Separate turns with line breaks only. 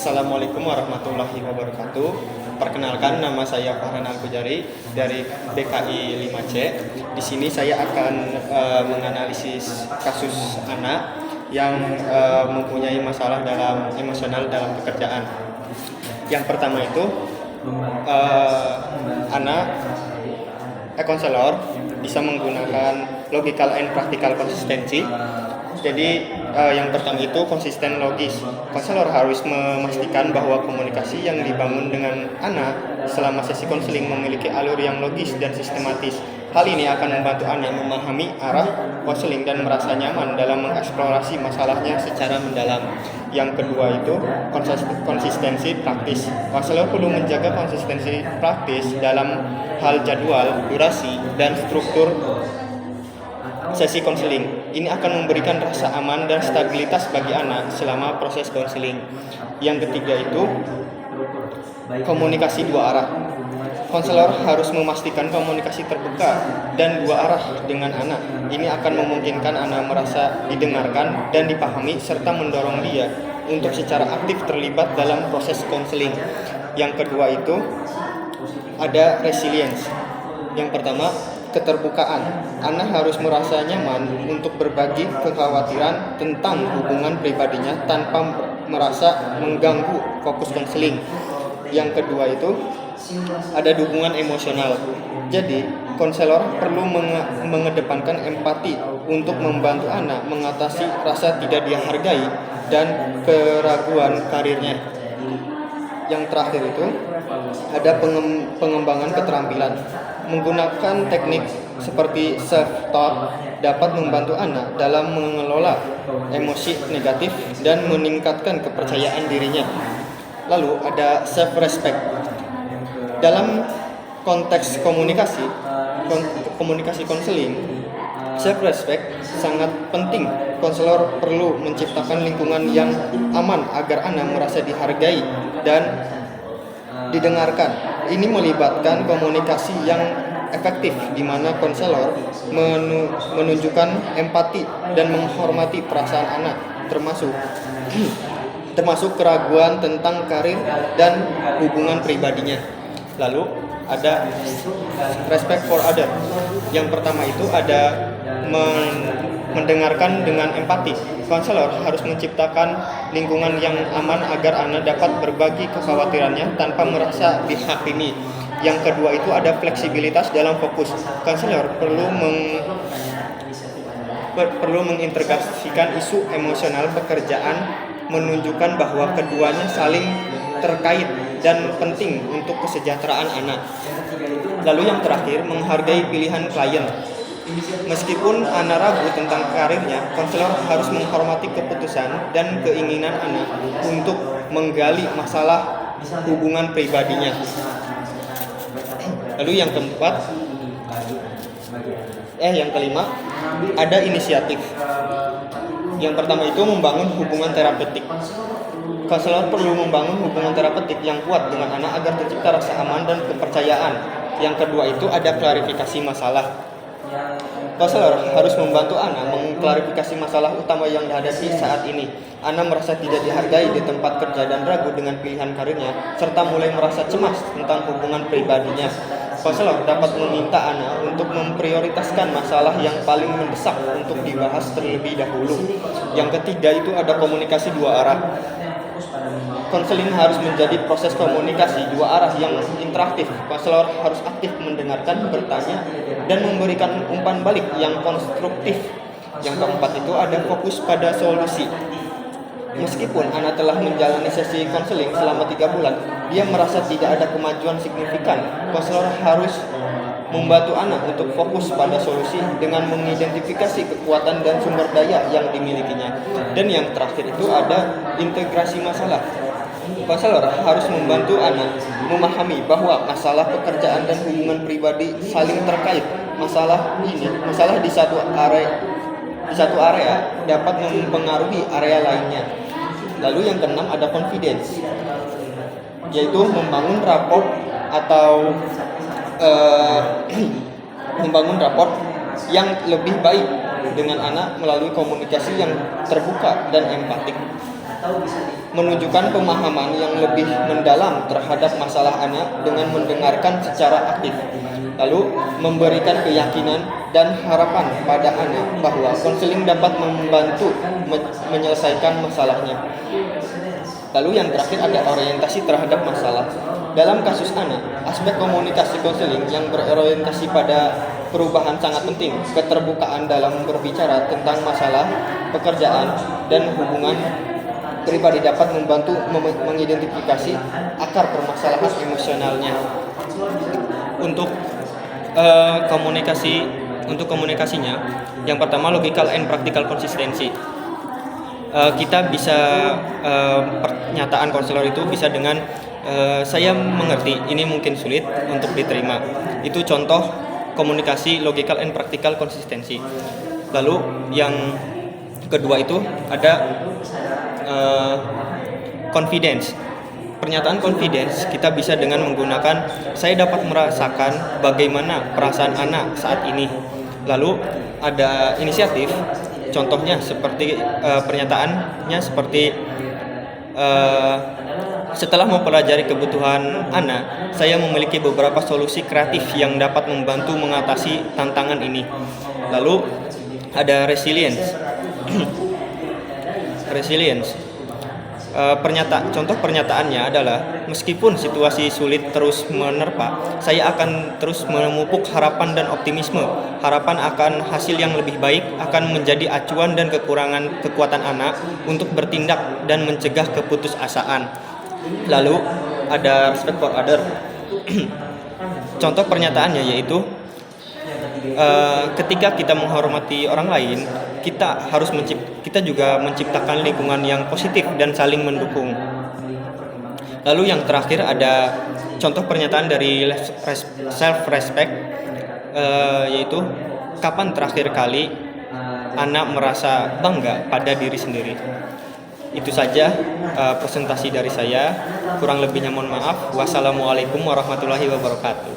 Assalamualaikum warahmatullahi wabarakatuh. Perkenalkan, nama saya Farhan Al-Kujari dari BKI 5C. Di sini saya akan menganalisis kasus anak yang mempunyai masalah dalam emosional dalam pekerjaan. Yang pertama itu anak konselor bisa menggunakan logical and practical konsistensi. Jadi yang pertama itu konsisten logis. Konselor harus memastikan bahwa komunikasi yang dibangun dengan anak selama sesi konseling memiliki alur yang logis dan sistematis. Hal ini akan membantu anak memahami arah konseling dan merasa nyaman dalam mengeksplorasi masalahnya secara mendalam. Yang kedua itu konsistensi praktis. Konselor perlu menjaga konsistensi praktis dalam hal jadwal, durasi, dan struktur sesi konseling. Ini akan memberikan rasa aman dan stabilitas bagi anak selama proses konseling. Yang ketiga itu komunikasi dua arah. Konselor harus memastikan komunikasi terbuka dan dua arah dengan anak. Ini akan memungkinkan anak merasa didengarkan dan dipahami serta mendorong dia untuk secara aktif terlibat dalam proses konseling. Yang kedua itu ada resilience. Yang pertama, keterbukaan. Anak harus merasa nyaman untuk berbagi kekhawatiran tentang hubungan pribadinya tanpa merasa mengganggu fokus konseling. Yang kedua itu ada dukungan emosional. Jadi, konselor perlu mengedepankan empati untuk membantu anak mengatasi rasa tidak dihargai dan keraguan karirnya. Yang terakhir itu ada pengembangan keterampilan. Menggunakan teknik seperti self-talk dapat membantu anak dalam mengelola emosi negatif dan meningkatkan kepercayaan dirinya. Lalu ada self-respect. Dalam konteks komunikasi konseling, self-respect sangat penting. Konselor perlu menciptakan lingkungan yang aman agar anak merasa dihargai dan didengarkan. Ini melibatkan komunikasi yang efektif di mana konselor menunjukkan empati dan menghormati perasaan anak, termasuk keraguan tentang karir dan hubungan pribadinya. Lalu ada respect for other. Yang pertama itu ada mendengarkan dengan empati. Konselor harus menciptakan lingkungan yang aman agar anak dapat berbagi kekhawatirannya tanpa merasa dihakimi. Yang kedua itu ada fleksibilitas dalam fokus. Konselor perlu mengintegrasikan isu emosional pekerjaan, menunjukkan bahwa keduanya saling terkait dan penting untuk kesejahteraan anak. Lalu yang terakhir, menghargai pilihan klien. Meskipun anak ragu tentang karirnya, konselor harus menghormati keputusan dan keinginan anak untuk menggali masalah hubungan pribadinya. Lalu yang kelima, ada inisiatif. Yang pertama itu membangun hubungan terapeutik. Konselor perlu membangun hubungan terapeutik yang kuat dengan anak agar tercipta rasa aman dan kepercayaan. Yang kedua itu ada klarifikasi masalah. Konselor harus membantu anak mengklarifikasi masalah utama yang dihadapi saat ini. Anak merasa tidak dihargai di tempat kerja dan ragu dengan pilihan karirnya, serta mulai merasa cemas tentang hubungan pribadinya. Konselor dapat meminta anak untuk memprioritaskan masalah yang paling mendesak untuk dibahas terlebih dahulu. Yang ketiga itu ada komunikasi dua arah. Konseling harus menjadi proses komunikasi dua arah yang interaktif. Konselor harus aktif mendengarkan, bertanya, dan memberikan umpan balik yang konstruktif. Yang keempat itu ada fokus pada solusi. Meskipun anak telah menjalani sesi konseling selama 3 bulan, dia merasa tidak ada kemajuan signifikan. Konselor harus membantu anak untuk fokus pada solusi dengan mengidentifikasi kekuatan dan sumber daya yang dimilikinya. Dan yang terakhir itu ada integrasi masalah. Konselor harus membantu anak memahami bahwa masalah pekerjaan dan hubungan pribadi saling terkait. Masalah di satu area dapat mempengaruhi area lainnya. Lalu yang keenam ada confidence, yaitu membangun raport yang lebih baik dengan anak melalui komunikasi yang terbuka dan empatik. menunjukkan pemahaman yang lebih mendalam terhadap masalah anak dengan mendengarkan secara aktif, lalu memberikan keyakinan dan harapan pada anak bahwa konseling dapat membantu menyelesaikan masalahnya. Lalu yang terakhir ada orientasi terhadap masalah. Dalam kasus anak, aspek komunikasi konseling yang berorientasi pada perubahan sangat penting. Keterbukaan dalam berbicara tentang masalah, pekerjaan, dan hubungan pribadi dapat membantu mengidentifikasi akar permasalahan emosionalnya. Untuk komunikasinya, yang pertama logical and practical consistency. Kita bisa pernyataan konselor itu bisa dengan saya mengerti, ini mungkin sulit untuk diterima. Itu contoh komunikasi logical and practical consistency. Lalu yang kedua itu ada confidence. Pernyataan confidence kita bisa dengan menggunakan saya dapat merasakan bagaimana perasaan anak saat ini. Lalu ada inisiatif. Contohnya seperti pernyataannya seperti setelah mempelajari kebutuhan anak, saya memiliki beberapa solusi kreatif yang dapat membantu mengatasi tantangan ini. Lalu ada resilience. Contoh pernyataannya adalah meskipun situasi sulit terus menerpa, saya akan terus memupuk harapan dan optimisme. Harapan akan hasil yang lebih baik akan menjadi acuan dan kekuatan anak untuk bertindak dan mencegah keputusasaan. Lalu ada respect for other. Contoh pernyataannya yaitu ketika kita menghormati orang lain, kita juga menciptakan lingkungan yang positif dan saling mendukung. Lalu yang terakhir ada contoh pernyataan dari self respect, yaitu kapan terakhir kali anak merasa bangga pada diri sendiri. Itu saja presentasi dari saya. Kurang lebihnya mohon maaf. Wassalamualaikum warahmatullahi wabarakatuh.